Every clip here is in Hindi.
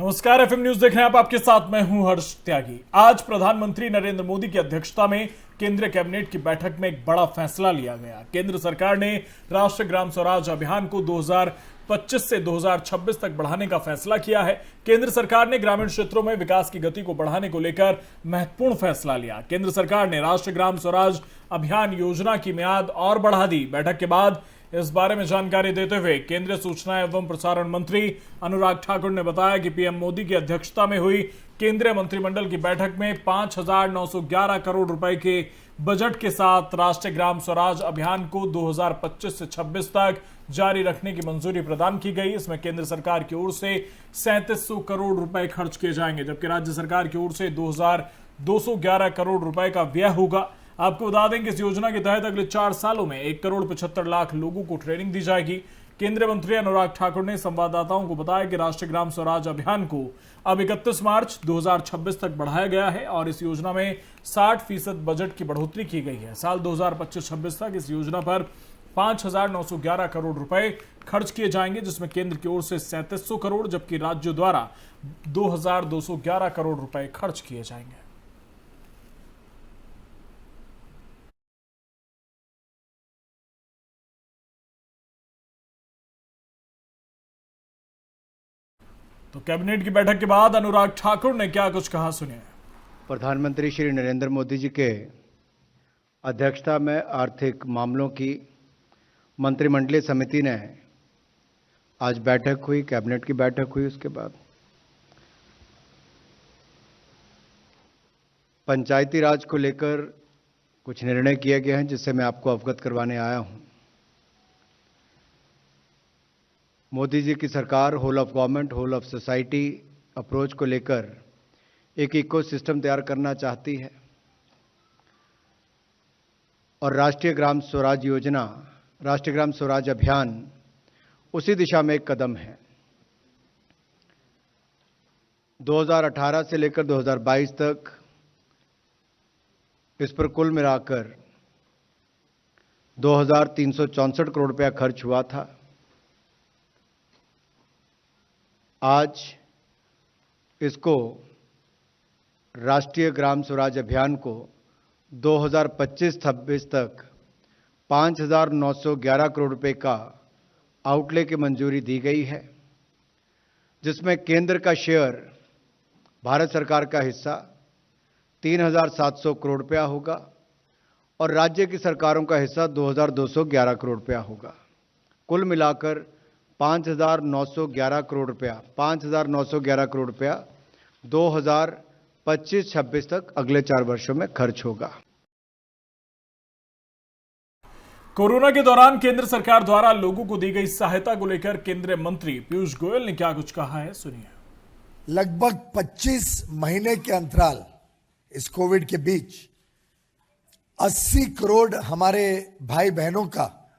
नमस्कार, एफएम न्यूज देख रहे हैं आप। आपके साथ मैं हूं हर्ष त्यागी। आज प्रधानमंत्री नरेंद्र मोदी की अध्यक्षता में केंद्रीय कैबिनेट की बैठक में एक बड़ा फैसला लिया गया। केंद्र सरकार ने राष्ट्रीय ग्राम स्वराज अभियान को 2025 से 2026 तक बढ़ाने का फैसला किया है। केंद्र सरकार ने ग्रामीण क्षेत्रों में विकास की गति को बढ़ाने को लेकर महत्वपूर्ण फैसला लिया। केंद्र सरकार ने राष्ट्रीय ग्राम स्वराज अभियान योजना की मियाद और बढ़ा दी। बैठक के बाद इस बारे में जानकारी देते हुए केंद्रीय सूचना एवं प्रसारण मंत्री अनुराग ठाकुर ने बताया कि पीएम मोदी की अध्यक्षता में हुई केंद्रीय मंत्रिमंडल की बैठक में 5,911 करोड़ रुपए के बजट के साथ राष्ट्रीय ग्राम स्वराज अभियान को 2025 से 26 तक जारी रखने की मंजूरी प्रदान की गई। इसमें केंद्र सरकार की ओर से 3700 करोड़ रुपए खर्च किए जाएंगे, जबकि राज्य सरकार की ओर से 2,211 करोड़ रुपए का व्यय होगा। आपको बता दें कि इस योजना के तहत अगले 4 सालों में 1,75,00,000 लोगों को ट्रेनिंग दी जाएगी। केंद्रीय मंत्री अनुराग ठाकुर ने संवाददाताओं को बताया कि राष्ट्रीय ग्राम स्वराज अभियान को अब 31 मार्च 2026 तक बढ़ाया गया है और इस योजना में 60% बजट की बढ़ोतरी की गई है। साल 2025-26 तक इस योजना पर 5,911 करोड़ रुपए खर्च किए जाएंगे, जिसमें केंद्र की ओर से 3700 करोड़ जबकि राज्यों द्वारा 2,211 करोड़ रुपए खर्च किए जाएंगे। तो कैबिनेट की बैठक के बाद अनुराग ठाकुर ने क्या कुछ कहा, सुनिए। प्रधानमंत्री श्री नरेंद्र मोदी जी के अध्यक्षता में आर्थिक मामलों की मंत्रिमंडलीय समिति ने आज बैठक हुई, कैबिनेट की बैठक हुई। उसके बाद पंचायती राज को लेकर कुछ निर्णय किए गए हैं, जिससे मैं आपको अवगत करवाने आया हूं। मोदी जी की सरकार whole of government, whole of society approach को लेकर एक इकोसिस्टम तैयार करना चाहती है और राष्ट्रीय ग्राम स्वराज योजना, राष्ट्रीय ग्राम स्वराज अभियान उसी दिशा में एक कदम है। 2018 से लेकर 2022 तक इस पर कुल मिलाकर 2,364 करोड़ रुपया खर्च हुआ था। आज इसको राष्ट्रीय ग्राम स्वराज अभियान को 2025-26 तक 5,911 करोड़ रुपए का आउटले की मंजूरी दी गई है, जिसमें केंद्र का शेयर, भारत सरकार का हिस्सा 3,700 करोड़ रुपया होगा और राज्य की सरकारों का हिस्सा 2,211 करोड़ रुपया होगा। कुल मिलाकर 5,911 करोड़ रुपया 5,911 करोड़ रुपया 2025-26 तक अगले 4 वर्षों में खर्च होगा। कोरोना के दौरान केंद्र सरकार द्वारा लोगों को दी गई सहायता को लेकर केंद्रीय मंत्री पीयूष गोयल ने क्या कुछ कहा है, सुनिए। लगभग 25 महीने के अंतराल इस कोविड के बीच 80 करोड़ हमारे भाई बहनों का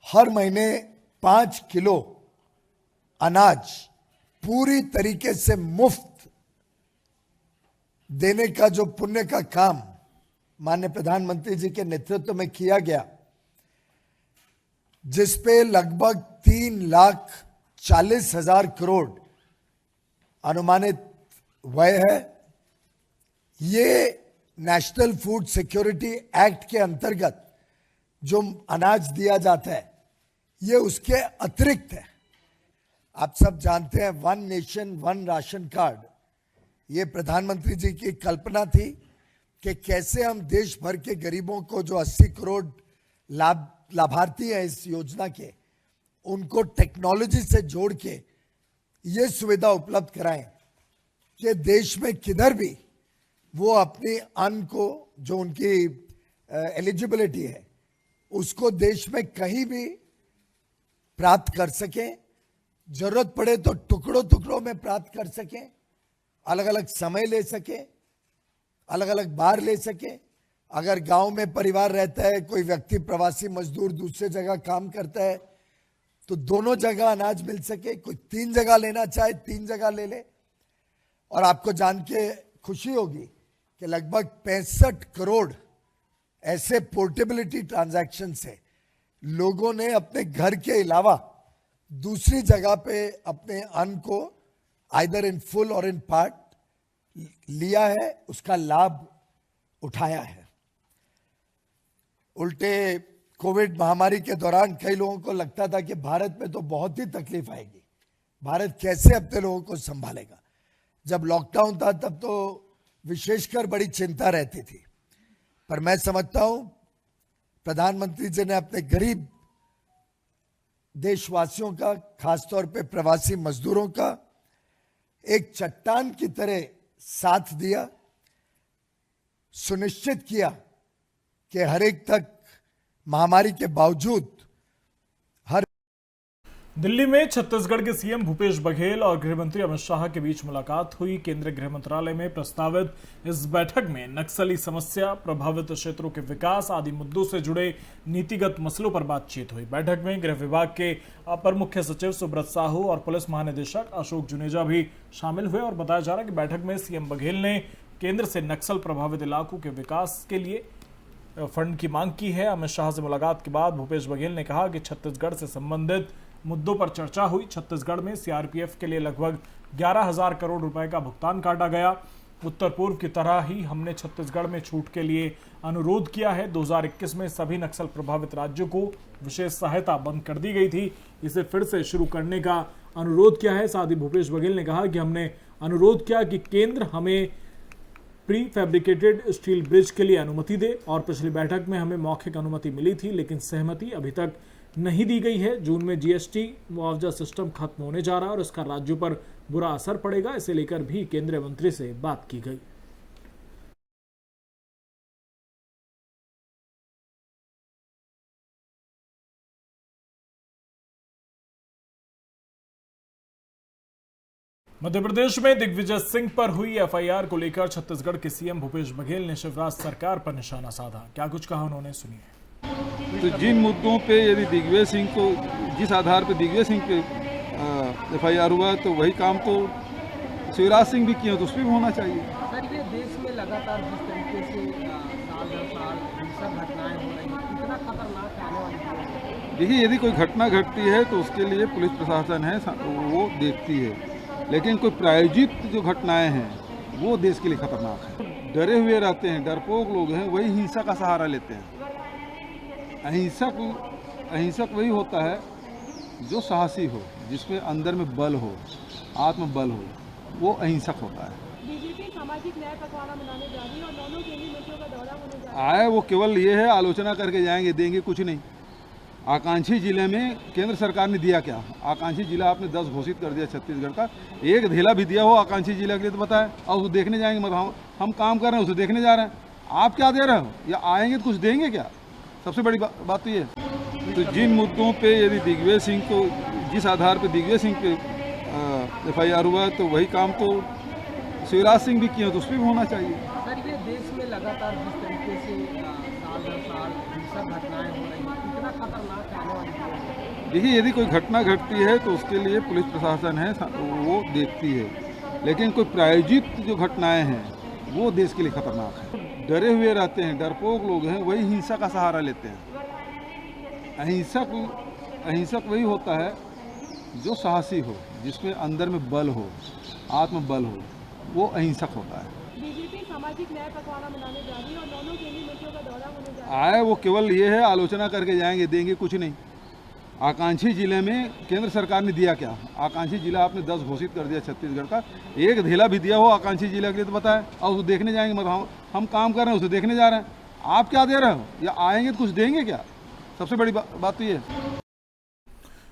हर महीने 5 किलो अनाज पूरी तरीके से मुफ्त देने का जो पुण्य का काम माननीय प्रधानमंत्री जी के नेतृत्व में किया गया, जिसपे लगभग 3,40,000 करोड़ अनुमानित व्यय है। ये नेशनल फूड सिक्योरिटी एक्ट के अंतर्गत जो अनाज दिया जाता है, ये उसके अतिरिक्त है। आप सब जानते हैं, one nation one ration card, ये प्रधानमंत्री जी की कल्पना थी कि कैसे हम देश भर के गरीबों को, जो 80 करोड़ लाभार्थी हैं इस योजना के, उनको टेक्नोलॉजी से जोड़ के ये सुविधा उपलब्ध कराएं कि देश में किधर भी वो अपनी अन्न को, जो उनकी एलिजिबिलिटी है, उसको देश में कहीं भी प्राप्त कर सकें। जरूरत पड़े तो टुकड़ों टुकड़ों में प्राप्त कर सकें, अलग अलग समय ले सकें, अलग अलग बार ले सकें। अगर गांव में परिवार रहता है, कोई व्यक्ति प्रवासी मजदूर दूसरे जगह काम करता है, तो दोनों जगह अनाज मिल सके। कोई 3 जगह लेना चाहे 3 जगह ले ले। और आपको जान के खुशी होगी कि लगभग 65 करोड़ ऐसे पोर्टेबिलिटी ट्रांजैक्शन से लोगों ने अपने घर के अलावा दूसरी जगह पे अपने अन्न को आइदर इन फुल और इन पार्ट लिया है, उसका लाभ उठाया है। उल्टे कोविड महामारी के दौरान कई लोगों को लगता था कि भारत में तो बहुत ही तकलीफ आएगी, भारत कैसे अपने लोगों को संभालेगा। जब लॉकडाउन था तब तो विशेषकर बड़ी चिंता रहती थी, पर मैं समझता हूं प्रधानमंत्री जी ने अपने गरीब देशवासियों का, खासतौर पे प्रवासी मजदूरों का एक चट्टान की तरह साथ दिया, सुनिश्चित किया कि हर एक तक महामारी के बावजूद हर। दिल्ली में छत्तीसगढ़ के सीएम भूपेश बघेल और गृहमंत्री अमित शाह के बीच मुलाकात हुई। केंद्रीय गृह मंत्रालय में प्रस्तावित इस बैठक में नक्सली समस्या, प्रभावित क्षेत्रों के विकास आदि मुद्दों से जुड़े नीतिगत मसलों पर बातचीत हुई। बैठक में गृह विभाग के अपर मुख्य सचिव सुब्रत साहू और पुलिस महानिदेशक अशोक जुनेजा भी शामिल हुए और बताया जा रहा है कि बैठक में सीएम बघेल ने केंद्र से नक्सल प्रभावित इलाकों के विकास के लिए फंड की मांग की है। अमित शाह से मुलाकात के बाद भूपेश बघेल ने कहा कि छत्तीसगढ़ से संबंधित मुद्दों पर चर्चा हुई। छत्तीसगढ़ में सीआरपीएफ के लिए लगभग 11,000 करोड़ रुपए का भुगतान काटा गया। उत्तर पूर्व की तरह ही हमने छत्तीसगढ़ में छूट के लिए अनुरोध किया है। 2021 में सभी नक्सल प्रभावित राज्यों को विशेष सहायता बंद कर दी गई थी, इसे फिर से शुरू करने का अनुरोध किया है। साथ ही भूपेश बघेल ने कहा कि हमने अनुरोध किया कि केंद्र हमें प्री फैब्रिकेटेड स्टील ब्रिज के लिए अनुमति दे और पिछली बैठक में हमें मौखिक अनुमति मिली थी, लेकिन सहमति अभी तक नहीं दी गई है। जून में जीएसटी मुआवजा सिस्टम खत्म होने जा रहा है और इसका राज्यों पर बुरा असर पड़ेगा, इसे लेकर भी केंद्रीय मंत्री से बात की गई। मध्य प्रदेश में दिग्विजय सिंह पर हुई एफआईआर को लेकर छत्तीसगढ़ के सीएम भूपेश बघेल ने शिवराज सरकार पर निशाना साधा। क्या कुछ कहा उन्होंने, सुनिए। तो जिन मुद्दों पे यदि दिग्विजय सिंह को, जिस आधार पे दिग्विजय सिंह पे एफआईआर हुआ, तो वही काम तो शिवराज सिंह भी किए, तो उस पर भी होना चाहिए। सर, ये देश में लगातार जिस तरीके से साल दर साल हिंसक घटनाएं हो रही हैं, कितना खतरनाक आने वाली है? देखिए, यदि कोई घटना घटती है तो उसके लिए पुलिस प्रशासन है, वो देखती है, लेकिन कोई प्रायोजित जो घटनाएं हैं वो देश के लिए खतरनाक है। डरे हुए रहते हैं, डरपोक लोग हैं, वही हिंसा का सहारा लेते हैं। अहिंसक वही होता है जो साहसी हो, जिसमें अंदर में बल हो, आत्मबल हो, वो अहिंसक होता है। बीजेपी सामाजिक न्याय पखवाड़ा मनाने जा रही है और दोनों केंद्रीय मंत्रियों का दौरा होने जा रहा है। आए वो केवल ये है, आलोचना करके जाएंगे, देंगे कुछ नहीं। आकांक्षी जिले में केंद्र सरकार ने दिया क्या? आकांक्षी जिला आपने 10 घोषित कर दिया छत्तीसगढ़ का, एक ढेला भी दिया हो आकांक्षी जिला के लिए तो बताए, और उसको देखने जाएंगे। मतलब हम काम कर रहे हैं, उसे देखने जा रहे हैं। आप क्या दे रहे हो, या आएंगे तो कुछ देंगे क्या? सबसे बड़ी बात तो ये है। तो जिन मुद्दों पे यदि दिग्विजय सिंह को, जिस आधार पे दिग्विजय सिंह पे एफआईआर हुआ, तो वही काम तो शिवराज सिंह भी किए, तो उस पर भी होना चाहिए। सर, ये देश में लगातार जिस तरीके से साल दर साल हिंसक घटनाएं हो रही हैं, कितना खतरनाक आने वाली है? देखिए, यदि कोई घटना घटती है तो उसके लिए पुलिस प्रशासन है, वो देखती है, लेकिन कोई प्रायोजित जो घटनाएं हैं वो देश के लिए खतरनाक है। डरे हुए रहते हैं, डरपोक लोग हैं, वही हिंसा का सहारा लेते हैं। अहिंसक वही होता है जो साहसी हो, जिसमें अंदर में बल हो, आत्मबल हो, वो अहिंसक होता है। बीजेपी सामाजिक न्याय पखवाड़ा मनाने जा रही है और दोनों केंद्रीय मंत्रियों का दौरा होने जा रहा है। आए वो केवल ये है, आलोचना करके जाएंगे, देंगे कुछ नहीं। आकांक्षी जिले में केंद्र सरकार ने दिया क्या? आकांक्षी जिला आपने 10 घोषित कर दिया छत्तीसगढ़ का, एक ढेला भी दिया हो आकांक्षी जिला के लिए तो बताए, और उसको देखने जाएंगे। मतलब हम काम कर रहे हैं, उसे देखने जा रहे हैं। आप क्या दे रहे हो, या आएंगे तो कुछ देंगे क्या? सबसे बड़ी बात तो ये है।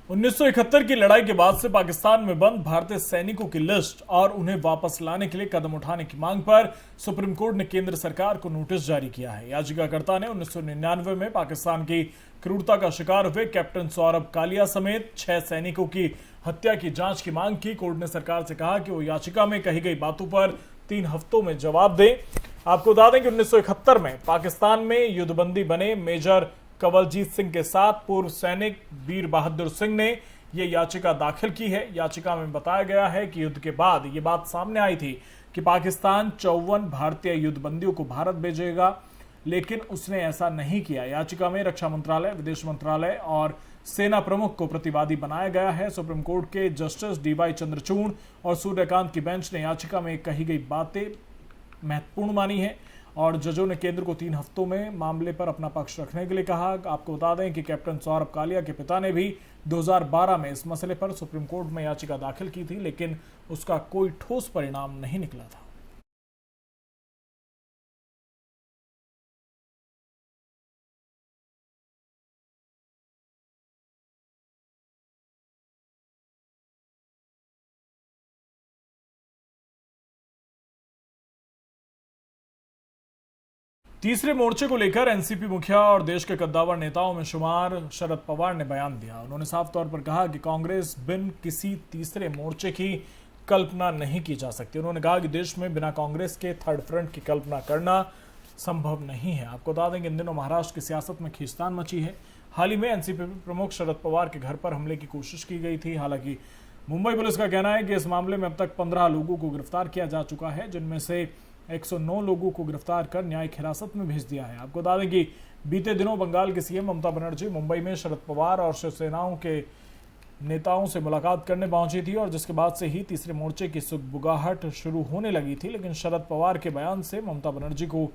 1971 की लड़ाई के बाद से पाकिस्तान में बंद भारतीय सैनिकों की लिस्ट और उन्हें वापस लाने के लिए कदम उठाने की मांग पर सुप्रीम कोर्ट ने केंद्र सरकार को नोटिस जारी किया है। याचिकाकर्ता ने 1999 में पाकिस्तान की क्रूरता का शिकार हुए कैप्टन सौरभ कालिया समेत 6 सैनिकों की हत्या की जांच की मांग की। कोर्ट ने सरकार से कहा कि वो याचिका में कही गई बातों पर 3 हफ्तों में जवाब दे। आपको बता दें कि 1971 में पाकिस्तान में युद्धबंदी बने मेजर कंवलजीत सिंह के साथ पूर्व सैनिक वीर बहादुर सिंह ने यह याचिका दाखिल की है। याचिका में बताया गया है कि युद्ध के बाद ये बात सामने आई थी कि पाकिस्तान 54 भारतीय युद्धबंदियों को भारत भेजेगा, लेकिन उसने ऐसा नहीं किया। याचिका में रक्षा मंत्रालय, विदेश मंत्रालय और सेना प्रमुख को प्रतिवादी बनाया गया है। सुप्रीम कोर्ट के जस्टिस डीवाई चंद्रचूड़ और सूर्यकांत की बेंच ने याचिका में कही गई बातें महत्वपूर्ण मानी है और जजों ने केंद्र को 3 हफ्तों में मामले पर अपना पक्ष रखने के लिए कहा। आपको बता दें कि कैप्टन सौरभ कालिया के पिता ने भी 2012 में इस मसले पर सुप्रीम कोर्ट में याचिका दाखिल की थी, लेकिन उसका कोई ठोस परिणाम नहीं निकला था। तीसरे मोर्चे को लेकर एनसीपी मुखिया और देश के कद्दावर नेताओं में शुमार शरद पवार ने बयान दिया। उन्होंने साफ तौर पर कहा कि कांग्रेस बिन किसी तीसरे मोर्चे की कल्पना नहीं की जा सकती। उन्होंने कहा कि देश में बिना कांग्रेस के थर्ड फ्रंट की कल्पना करना संभव नहीं है। आपको बता दें कि इन दिनों महाराष्ट्र की सियासत में खींचतान मची है। हाल ही में एनसीपी प्रमुख शरद पवार के घर पर हमले की कोशिश की गई थी। हालांकि मुंबई पुलिस का कहना है कि इस मामले में अब तक 15 लोगों को गिरफ्तार किया जा चुका है, जिनमें से 109 लोगों को गिरफ्तार कर न्यायिक हिरासत में भेज दिया है। आपको बता दें कि बीते दिनों बंगाल के सीएम ममता बनर्जी मुंबई में शरद पवार और शिवसेनाओं के नेताओं से मुलाकात करने पहुंची थी और जिसके बाद से ही तीसरे मोर्चे की सुगबुगाहट शुरू होने लगी थी। लेकिन शरद पवार के बयान से ममता बनर्जी को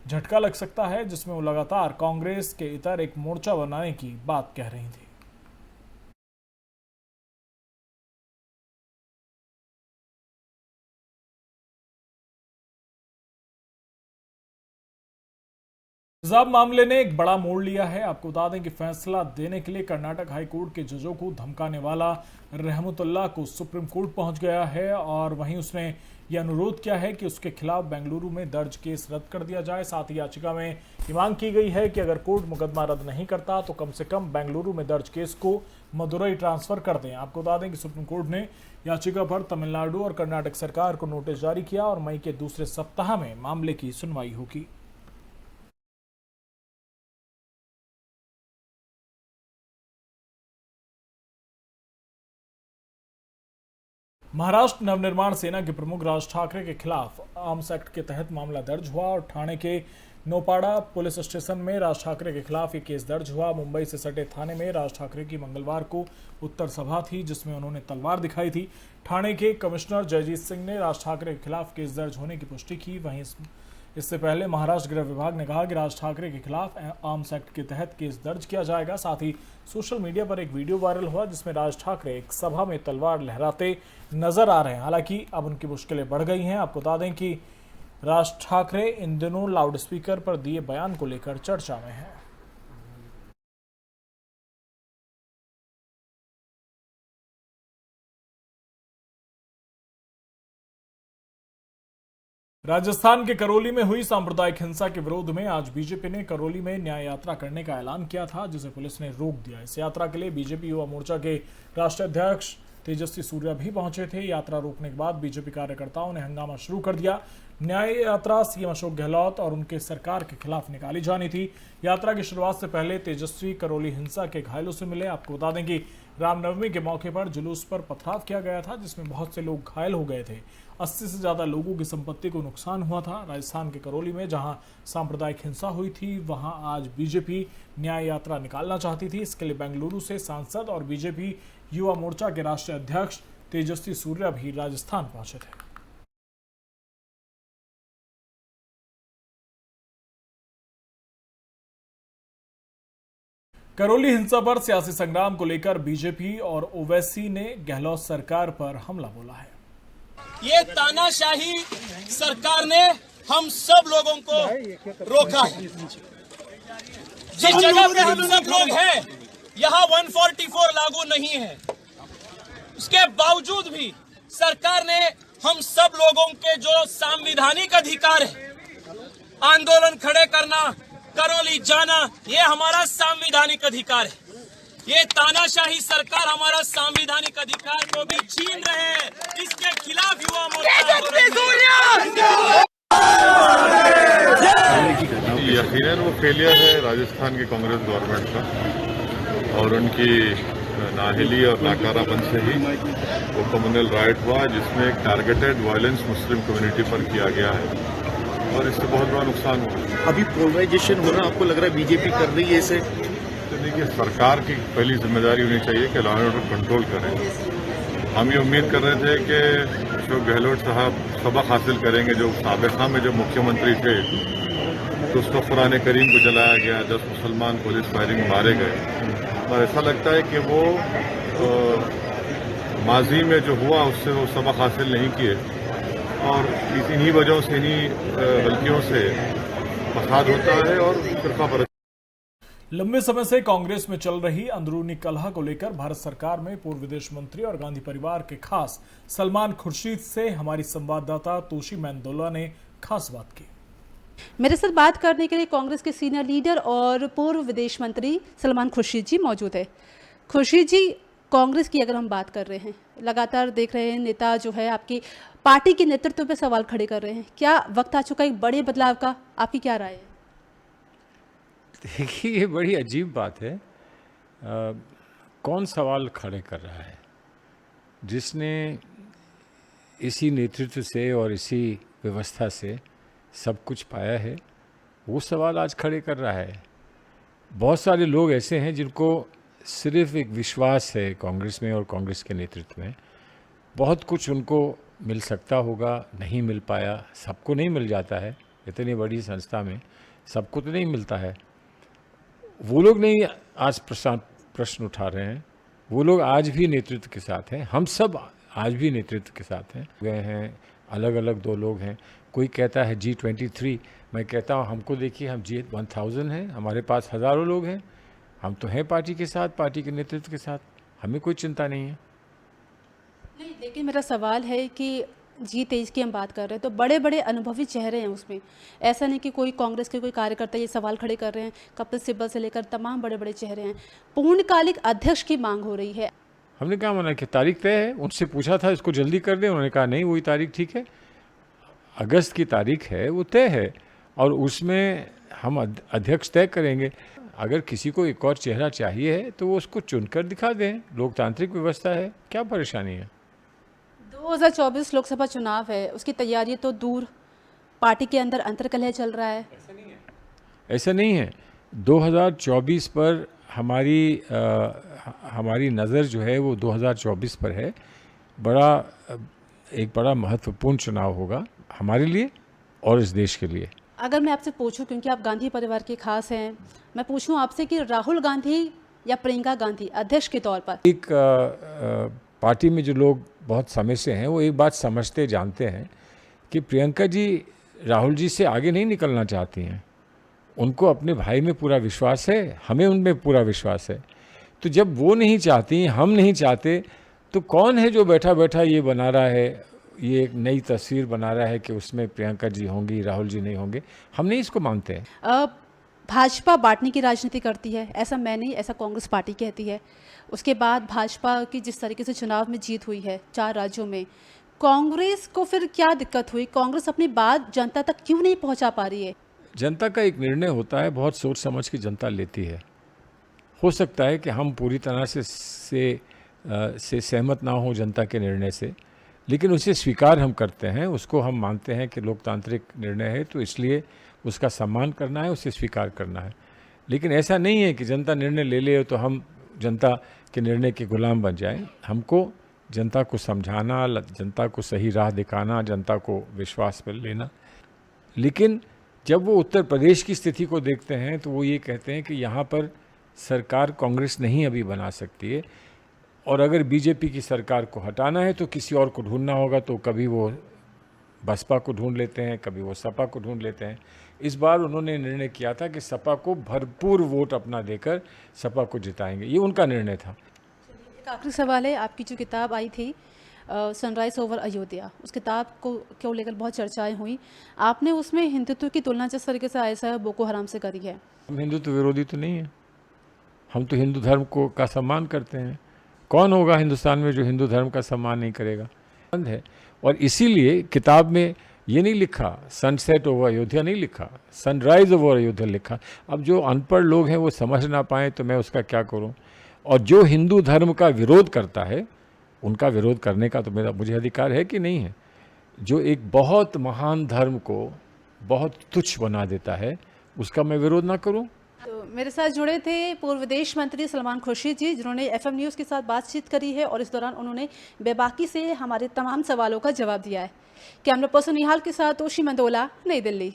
झटका लग सकता है, जिसमें वो लगातार कांग्रेस के इतर एक मोर्चा बनाने की बात कह रही थी। तेजाब मामले ने एक बड़ा मोड़ लिया है। आपको बता दें कि फैसला देने के लिए कर्नाटक हाई कोर्ट के जजों को धमकाने वाला रहमतुल्लाह को सुप्रीम कोर्ट पहुंच गया है और वहीं उसने यह अनुरोध किया है कि उसके खिलाफ बेंगलुरु में दर्ज केस रद्द कर दिया जाए। साथ ही याचिका में ये मांग की गई है कि अगर कोर्ट मुकदमा रद्द नहीं करता तो कम से कम बेंगलुरु में दर्ज केस को मदुरई ट्रांसफर कर दें। आपको बता दें कि सुप्रीम कोर्ट ने याचिका पर तमिलनाडु और कर्नाटक सरकार को नोटिस जारी किया और मई के दूसरे सप्ताह में मामले की सुनवाई होगी। महाराष्ट्र नवनिर्माण सेना के प्रमुख राज ठाकरे के खिलाफ आर्म्स एक्ट के तहत मामला दर्ज हुआ और ठाणे के नोपाड़ा पुलिस स्टेशन में राज ठाकरे के खिलाफ ये केस दर्ज हुआ। मुंबई से सटे थाने में राज ठाकरे की मंगलवार को उत्तर सभा थी, जिसमें उन्होंने तलवार दिखाई थी। ठाणे के कमिश्नर जयजीत सिंह ने राज ठाकरे के खिलाफ केस दर्ज होने की पुष्टि की। वहीं इससे पहले महाराष्ट्र गृह विभाग ने कहा कि राज ठाकरे के खिलाफ आर्म्स एक्ट के तहत केस दर्ज किया जाएगा। साथ ही सोशल मीडिया पर एक वीडियो वायरल हुआ जिसमें राज ठाकरे एक सभा में तलवार लहराते नजर आ रहे हैं। हालांकि अब उनकी मुश्किलें बढ़ गई हैं। आपको बता दें कि राज ठाकरे इन दिनों लाउडस्पीकर पर दिए बयान को लेकर चर्चा में हैं। राजस्थान के करौली में हुई सांप्रदायिक हिंसा के विरोध में आज बीजेपी ने करौली में न्याय यात्रा करने का ऐलान किया था, जिसे पुलिस ने रोक दिया। इस यात्रा के लिए बीजेपी युवा मोर्चा के राष्ट्रीय अध्यक्ष तेजस्वी सूर्या भी पहुंचे थे। यात्रा रोकने के बाद बीजेपी कार्यकर्ताओं ने हंगामा शुरू कर दिया। न्याय यात्रा सीएम अशोक गहलोत और उनके सरकार के खिलाफ निकाली जानी थी। यात्रा की शुरुआत से पहले तेजस्वी करौली हिंसा के घायलों से मिले। आपको बता दें कि रामनवमी के मौके पर जुलूस पर पथराव किया गया था, जिसमें बहुत से लोग घायल हो गए थे। 80 से ज्यादा लोगों की संपत्ति को नुकसान हुआ था। राजस्थान के करौली में जहां सांप्रदायिक हिंसा हुई थी, वहां आज बीजेपी न्याय यात्रा निकालना चाहती थी। इसके लिए बेंगलुरु से सांसद और बीजेपी युवा मोर्चा के राष्ट्रीय अध्यक्ष तेजस्वी सूर्या भी राजस्थान पहुंचे थे। करौली हिंसा पर सियासी संग्राम को लेकर बीजेपी और ओवैसी ने गहलोत सरकार पर हमला बोला है। ये तानाशाही सरकार ने हम सब लोगों को रोका है। जिस जगह पे हम सब लोग हैं, यहाँ 144 लागू नहीं है। उसके बावजूद भी सरकार ने हम सब लोगों के जो संवैधानिक अधिकार है, आंदोलन खड़े करना, करौली जाना, ये हमारा संवैधानिक अधिकार है। ये तानाशाही सरकार हमारा संवैधानिक अधिकार को भी छीन रहे हैं। इसके खिलाफ युवा मोर्चा यकीनन वो फेलियर है राजस्थान की कांग्रेस गवर्नमेंट का, और उनकी नाहिली और नाकारापन से ही वो कम्युनल राइट हुआ, जिसमें एक टारगेटेड वायलेंस मुस्लिम कम्युनिटी पर किया गया है। और इससे बहुत बड़ा नुकसान हुआ। अभी पोलराइजेशन हो रहा, आपको लग रहा है बीजेपी कर रही है इसे? तो देखिए, सरकार की पहली जिम्मेदारी होनी चाहिए कि लॉ एंड ऑर्डर कंट्रोल करें। हम ये उम्मीद कर रहे थे कि अशोक गहलोत साहब सबक हासिल करेंगे। जो साबिक़ा में जो मुख्यमंत्री थे तो उसको कुरान करीम को जलाया गया, 10 मुसलमान पुलिस फायरिंग में मारे गए, और ऐसा लगता है कि वो माजी में जो हुआ उससे वो सबक हासिल नहीं किए, और इन्हीं वजहों से, इन्हीं गलतियों से फसाद होता है और फिरका परस्ती। लंबे समय से कांग्रेस में चल रही अंदरूनी कलह को लेकर भारत सरकार में पूर्व विदेश मंत्री और गांधी परिवार के खास सलमान खुर्शीद से हमारी संवाददाता तोशी मेंदोला ने खास बात की। मेरे साथ बात करने के लिए कांग्रेस के सीनियर लीडर और पूर्व विदेश मंत्री सलमान खुर्शीद जी मौजूद है। खुर्शीद जी, कांग्रेस की अगर हम बात कर रहे हैं, लगातार देख रहे हैं नेता जो है आपकी पार्टी के नेतृत्व पे सवाल खड़े कर रहे हैं। क्या वक्त आ चुका है एक बड़े बदलाव का? आपकी क्या राय है? देखिए, ये बड़ी अजीब बात है। कौन सवाल खड़े कर रहा है? जिसने इसी नेतृत्व से और इसी व्यवस्था से सब कुछ पाया है, वो सवाल आज खड़े कर रहा है। बहुत सारे लोग ऐसे हैं जिनको सिर्फ एक विश्वास है कांग्रेस में और कांग्रेस के नेतृत्व में। बहुत कुछ उनको मिल सकता होगा, नहीं मिल पाया। सबको नहीं मिल जाता है, इतनी बड़ी संस्था में सबको तो नहीं मिलता है। वो लोग नहीं आज प्रश्न उठा रहे हैं, वो लोग आज भी नेतृत्व के साथ हैं। हम सब आज भी नेतृत्व के साथ हैं। गए हैं, अलग अलग दो लोग हैं। कोई कहता है G23, मैं कहता हूँ हमको देखिए, हम G1000 हैं, हमारे पास हज़ारों लोग हैं। हम तो हैं पार्टी के साथ, पार्टी के नेतृत्व के साथ, हमें कोई चिंता नहीं है। नहीं, लेकिन मेरा सवाल है कि G23 की हम बात कर रहे हैं तो बड़े बड़े अनुभवी चेहरे हैं उसमें। ऐसा नहीं कि कोई कांग्रेस के कोई कार्यकर्ता ये सवाल खड़े कर रहे हैं। कपिल सिब्बल से लेकर तमाम बड़े बड़े चेहरे हैं। पूर्णकालिक अध्यक्ष की मांग हो रही है। हमने कहा मना कि तारीख तय है। उनसे पूछा था इसको जल्दी कर दें, उन्होंने कहा नहीं, वही तारीख ठीक है, अगस्त की तारीख है, वो तय है, और उसमें हम अध्यक्ष तय करेंगे। अगर किसी को एक और चेहरा चाहिए है तो वो उसको चुनकर दिखा दें। लोकतांत्रिक व्यवस्था है, क्या परेशानी है? 2024 लोकसभा चुनाव है, उसकी तैयारी तो दूर, पार्टी के अंदर अंतर्कलह चल रहा है। ऐसा नहीं है। 2024 पर हमारी नज़र जो है वो 2024 पर है। एक बड़ा महत्वपूर्ण चुनाव होगा हमारे लिए और इस देश के लिए। अगर मैं आपसे पूछूं, क्योंकि आप गांधी परिवार के खास हैं, मैं पूछूं आपसे कि राहुल गांधी या प्रियंका गांधी अध्यक्ष के तौर पर? एक पार्टी में जो लोग बहुत समय से हैं वो एक बात समझते जानते हैं कि प्रियंका जी राहुल जी से आगे नहीं निकलना चाहती हैं। उनको अपने भाई में पूरा विश्वास है, हमें उनमें पूरा विश्वास है। तो जब वो नहीं चाहती, हम नहीं चाहते, तो कौन है जो बैठा बैठा ये बना रहा है, ये एक नई तस्वीर बना रहा है कि उसमें प्रियंका जी होंगी, राहुल जी नहीं होंगे? हम नहीं इसको मानते हैं। भाजपा बांटने की राजनीति करती है, ऐसा मैं नहीं, ऐसा कांग्रेस पार्टी कहती है। उसके बाद भाजपा की जिस तरीके से चुनाव में जीत हुई है 4 राज्यों में, कांग्रेस को फिर क्या दिक्कत हुई? कांग्रेस अपनी बात जनता तक क्यों नहीं पहुंचा पा रही है? जनता का एक निर्णय होता है, बहुत सोच समझ के जनता लेती है। हो सकता है कि हम पूरी तरह से सहमत ना हो जनता के निर्णय से, लेकिन उसे स्वीकार हम करते हैं, उसको हम मानते हैं कि लोकतांत्रिक निर्णय है, तो इसलिए उसका सम्मान करना है, उसे स्वीकार करना है। लेकिन ऐसा नहीं है कि जनता निर्णय ले ले तो हम जनता के निर्णय के गुलाम बन जाएं। हमको जनता को समझाना, जनता को सही राह दिखाना, जनता को विश्वास पर लेना। लेकिन जब वो उत्तर प्रदेश की स्थिति को देखते हैं तो वो ये कहते हैं कि यहाँ पर सरकार कांग्रेस नहीं अभी बना सकती है, और अगर बीजेपी की सरकार को हटाना है तो किसी और को ढूंढना होगा। तो कभी वो बसपा को ढूंढ लेते हैं, कभी वो सपा को ढूंढ लेते हैं। इस बार उन्होंने निर्णय किया था कि सपा को भरपूर वोट अपना देकर सपा को जिताएंगे, ये उनका निर्णय था। एक आखिरी सवाल है, आपकी जो किताब आई थी सनराइज ओवर अयोध्या, उस किताब को लेकर बहुत चर्चाएं हुई। आपने उसमें हिंदुत्व की तुलना जिस तरीके से ISIS बोको हराम से करी है। हम हिंदुत्व विरोधी तो नहीं है, हम तो हिंदू धर्म का सम्मान करते हैं। कौन होगा हिंदुस्तान में जो हिंदू धर्म का सम्मान नहीं करेगा? बंद है। और इसीलिए किताब में ये नहीं लिखा सनसेट ओवर अयोध्या, नहीं लिखा सनराइज ओवर अयोध्या लिखा। अब जो अनपढ़ लोग हैं वो समझ ना पाएँ तो मैं उसका क्या करूं? और जो हिंदू धर्म का विरोध करता है उनका विरोध करने का तो मुझे अधिकार है कि नहीं है? जो एक बहुत महान धर्म को बहुत तुच्छ बना देता है, उसका मैं विरोध ना करूं। तो मेरे साथ जुड़े थे पूर्व विदेश मंत्री सलमान खुर्शीद जी, जिन्होंने FM न्यूज़ के साथ बातचीत करी है और इस दौरान उन्होंने बेबाकी से हमारे तमाम सवालों का जवाब दिया है। कैमरा पर्सन निहाल के साथ ओशी मंदोला, नई दिल्ली।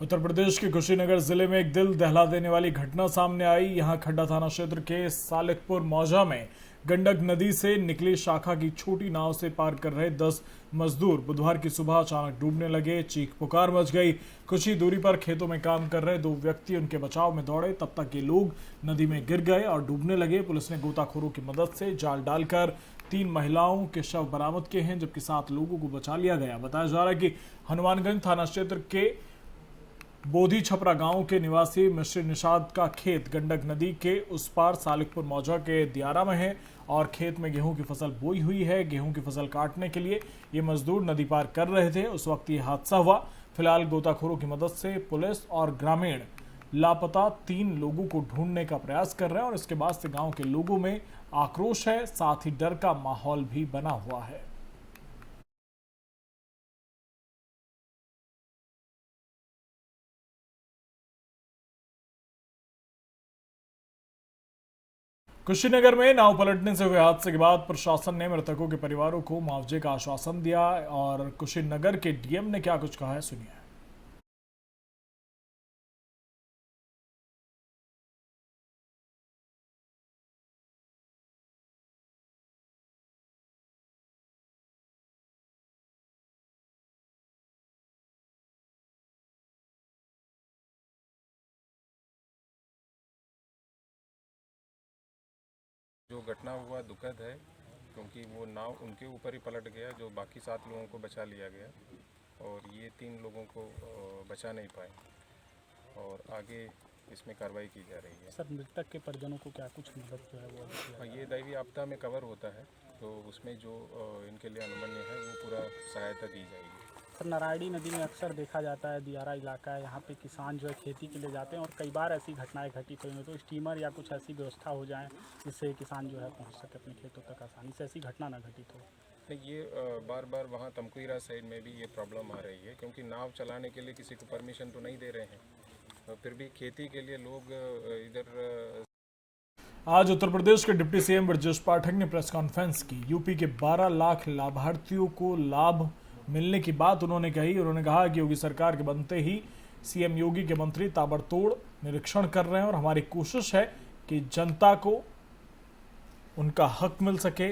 उत्तर प्रदेश के कुशीनगर जिले में एक दिल दहला देने वाली घटना सामने आई। यहां खड्डा थाना क्षेत्र के सालिकपुर मौजा में गंडक नदी से निकली शाखा की छोटी नाव से पार कर रहे 10 मजदूर बुधवार की सुबह अचानक डूबने लगे। चीख पुकार मच गई। कुछ ही दूरी पर खेतों में काम कर रहे 2 व्यक्ति उनके बचाव में दौड़े, तब तक ये लोग नदी में गिर गए और डूबने लगे। पुलिस ने गोताखोरों की मदद से जाल डालकर 3 महिलाओं के शव बरामद किए हैं, जबकि 7 लोगों को बचा लिया गया। बताया जा रहा है कि हनुमानगंज थाना क्षेत्र के बोधी छपरा गांव के निवासी मिश्री निषाद का खेत गंडक नदी के उस पार सालिकपुर मौजा के दियारा में है और खेत में गेहूं की फसल बोई हुई है। गेहूं की फसल काटने के लिए ये मजदूर नदी पार कर रहे थे, उस वक्त ये हादसा हुआ। फिलहाल गोताखोरों की मदद से पुलिस और ग्रामीण लापता 3 लोगों को ढूंढने का प्रयास कर रहे हैं और इसके बाद से गांव के लोगों में आक्रोश है, साथ ही डर का माहौल भी बना हुआ है। कुशीनगर में नाव पलटने से हुए हादसे के बाद प्रशासन ने मृतकों के परिवारों को मुआवजे का आश्वासन दिया और कुशीनगर के डीएम ने क्या कुछ कहा है, सुनिए। जो घटना हुआ दुखद है, क्योंकि वो नाव उनके ऊपर ही पलट गया, जो बाकी 7 लोगों को बचा लिया गया और ये 3 लोगों को बचा नहीं पाए और आगे इसमें कार्रवाई की जा रही है। सर, मृतक के परिजनों को क्या कुछ मदद जो है वो ये दैवीय आपदा में कवर होता है, तो उसमें जो इनके लिए अनुमन्य है वो पूरा सहायता दी जाएगी। सर, नारायणी नदी में अक्सर देखा जाता है, दियारा इलाका है, यहाँ पे किसान जो है खेती के लिए जाते हैं और कई बार ऐसी घटनाएं घटित हुई हैं, तो स्टीमर या कुछ ऐसी व्यवस्था हो जाए जिससे किसान जो है पहुँच सके अपने खेतों तक आसानी से, ऐसी घटना ना घटित हो। नहीं, ये बार बार वहाँ तमकुईरा साइड में भी ये प्रॉब्लम आ रही है, क्योंकि नाव चलाने के लिए किसी को परमिशन तो नहीं दे रहे हैं, फिर भी खेती के लिए लोग इधर। आज उत्तर प्रदेश के डिप्टी सीएम ब्रजेश पाठक ने प्रेस कॉन्फ्रेंस की। यूपी के 12 लाख लाभार्थियों को लाभ मिलने की बात उन्होंने कही। उन्होंने कहा कि योगी सरकार के बनते ही सीएम योगी के मंत्री ताबड़तोड़ निरीक्षण कर रहे हैं और हमारी कोशिश है कि जनता को उनका हक मिल सके।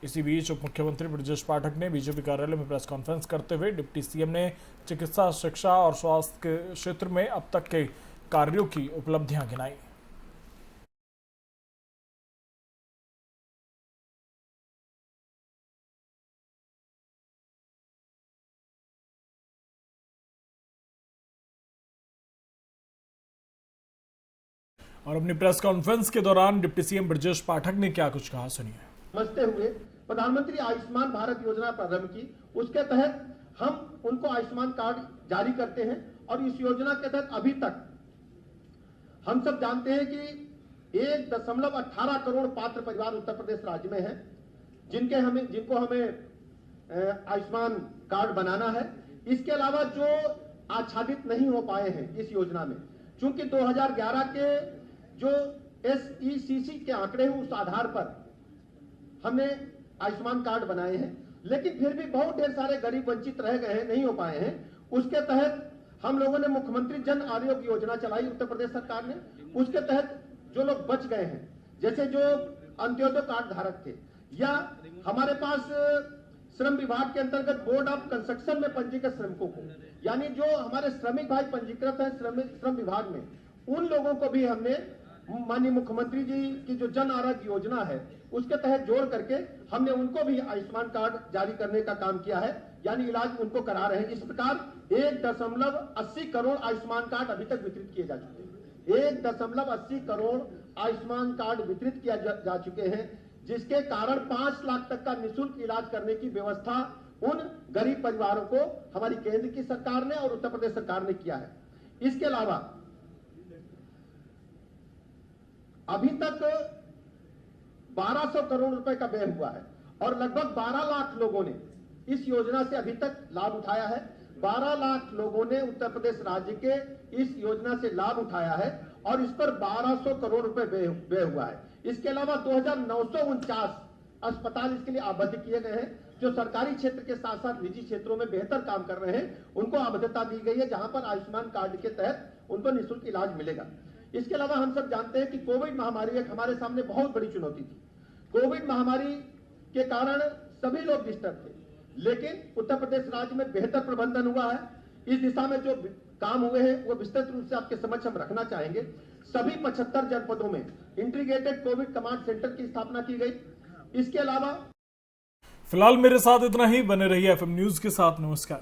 इसी बीच उप मुख्यमंत्री ब्रजेश पाठक ने बीजेपी कार्यालय में प्रेस कॉन्फ्रेंस करते हुए डिप्टी सीएम ने चिकित्सा, शिक्षा और स्वास्थ्य के क्षेत्र में अब तक के कार्यों की उपलब्धियां गिनाई। और अपनी प्रेस कॉन्फ्रेंस के दौरान डिप्टी सीएम ब्रजेश पाठक ने क्या कुछ कहा, सुनिए। समझते हुए प्रधानमंत्री आयुष्मान भारत योजना प्रारंभ की, उसके तहत हम उनको आयुष्मान कार्ड जारी करते हैं और इस योजना के तहत अभी तक हम सब जानते हैं कि 1.18 करोड़ पात्र परिवार उत्तर प्रदेश राज्य में हैं, जिनको हमें आयुष्मान कार्ड बनाना है। इसके अलावा जो आच्छादित नहीं हो पाए हैं इस योजना में, चूंकि 2011 के जो SECC के आंकड़े हैं उस आधार पर हमने आयुष्मान कार्ड बनाए हैं, लेकिन फिर भी बहुत ढेर सारे गरीब वंचित रह गए हैं, नहीं हो पाए हैं। उसके तहत हम लोगों ने मुख्यमंत्री जन आरोग्य योजना चलाई उत्तर प्रदेश सरकार ने। उसके तहत जो लोग बच गए हैं, जैसे जो अंत्योदय कार्ड धारक थे, या हमारे पास श्रम विभाग के अंतर्गत बोर्ड ऑफ कंस्ट्रक्शन में पंजीकृत श्रमिकों को, यानी जो हमारे श्रमिक भाई पंजीकृत है श्रम विभाग में, उन लोगों को भी हमने माननीय मुख्यमंत्री जी की जो जन आरोग्य योजना है उसके तहत जोड़ करके हमने उनको भी आयुष्मान कार्ड जारी करने का काम किया है, यानी इलाज उनको करा रहे हैं। इस प्रकार 1.80 करोड़ आयुष्मान कार्ड अभी तक वितरित किए जा चुके हैं। 1.80 करोड़ आयुष्मान कार्ड वितरित किया जा चुके हैं, जिसके कारण 5 लाख तक का निःशुल्क इलाज करने की व्यवस्था उन गरीब परिवारों को हमारी केंद्र की सरकार ने और उत्तर प्रदेश सरकार ने किया है। इसके अलावा अभी तक 1200 करोड़ रुपए का व्यय हुआ है और लगभग 12 लाख लोगों ने इस योजना से अभी तक लाभ उठाया है। 12 लाख लोगों ने उत्तर प्रदेश राज्य के इस योजना से लाभ उठाया है और इस पर 1200 करोड़ रुपए व्यय हुआ है। इसके अलावा 2949 अस्पताल इसके लिए आबद्ध किए गए हैं। जो सरकारी क्षेत्र के साथ साथ निजी क्षेत्रों में बेहतर काम कर रहे हैं उनको आबद्धता दी गई है, जहां पर आयुष्मान कार्ड के तहत उनको निःशुल्क इलाज मिलेगा। इसके अलावा हम सब जानते हैं कि कोविड महामारी एक हमारे सामने बहुत बड़ी चुनौती थी। कोविड महामारी के कारण सभी लोग डिस्टर्ब थे, लेकिन उत्तर प्रदेश राज्य में बेहतर प्रबंधन हुआ है। इस दिशा में जो काम हुए हैं वो विस्तृत रूप से आपके समक्ष हम रखना चाहेंगे। सभी 75 जनपदों में इंटीग्रेटेड कोविड कमांड सेंटर की स्थापना की गई। इसके अलावा फिलहाल मेरे साथ इतना ही। बने रहिए FM न्यूज के साथ। नमस्कार।